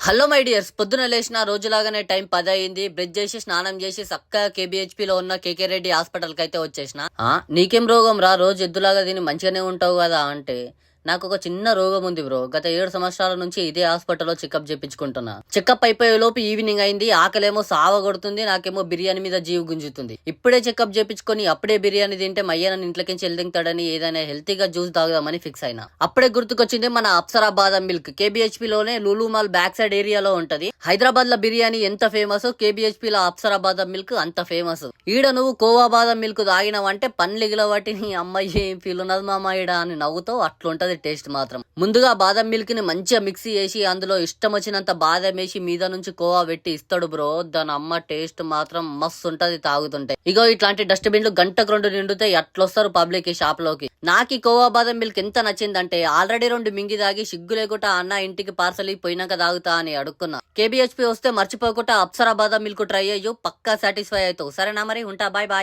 Hello my dears, పొద్దున లేచిన రోజులాగానే time 10 అయింది. బ్రష్ చేసి స్నానం చేసి చక్కగా కేబిహెచ్పి లో ఉన్న కేకే రెడ్డి హాస్పిటల్ కి అయితే వచ్చేసిన. నీకేం రోగం రా, రోజు ఎద్దులాగా దీన్ని మంచిగానే ఉంటావు కదా అంటే, నాకు ఒక చిన్న రోగం ఉంది బ్రో. గత 7 సంవత్సరాల నుంచి ఇదే హాస్పిటల్లో చెకప్ చేపించుకుంటున్నా. చెకప్ అయిపోయే లోపు ఈవినింగ్ అయింది. ఆకలేమో సావ కొడుతుంది, నాకేమో బిర్యానీ మీద జీవు గుంజుతుంది. ఇప్పుడే చెకప్ చేపించుకొని అప్పుడే బిర్యానీ తింటే మయ్యన ఇంట్లోకించి వెళ్తాడని ఏదైనా హెల్తీగా జ్యూస్ తాగుదామని ఫిక్స్ అయినా. అప్పుడే గుర్తుకొచ్చింది మన అప్సరా బాదం మిల్క్. కేబిహెచ్పి లోనే లులు మాల్ బ్యాక్ సైడ్ ఏరియాలో ఉంటది. హైదరాబాద్ లో బిర్యానీ ఎంత ఫేమస్, కేబిహెచ్పి లో అప్సరా బాదం మిల్క్ అంత ఫేమస్. ఈడ నువ్వు కోవా బాదం మిల్క్ తాగినావంటే పండ్లు వాటి నీ అమ్మాయి ఏం ఫీల్ ఉన్నది మామ ఈడ అని నవ్వుతావు. అట్లుంటది టేస్ట్ మాత్రం. ముందుగా బాదం మిల్క్ ని మంచిగా మిక్సీ చేసి అందులో ఇష్టం వచ్చినంత బాదం వేసి మీద నుంచి కోవా పెట్టి ఇస్తాడు బ్రో. దాని అమ్మ టేస్ట్ మాత్రం మస్తు ఉంటది తాగుతుంటే. ఇగో ఇట్లాంటి డస్ట్ బిన్లు గంటకు 2 నిండుతాయి. అట్లొస్తారు పబ్లిక్ ఈ షాప్ లోకి. నాకు ఈ కోవా బాదం మిల్క్ ఎంత నచ్చిందంటే ఆల్రెడీ 2 మింగి తాగి సిగ్గు లేకుండా అన్న ఇంటికి పార్సల్ పోయినాక తాగుతా అని అడుక్కున్నా. కేబిహెచ్పి వస్తే మర్చిపోకుండా అప్సరా బాదం మిల్క్ ట్రై అయ్యో, పక్కా సాటిస్ఫై అవుతావు. సరేనా మరి, ఉంటా, బాయ్ బాయ్.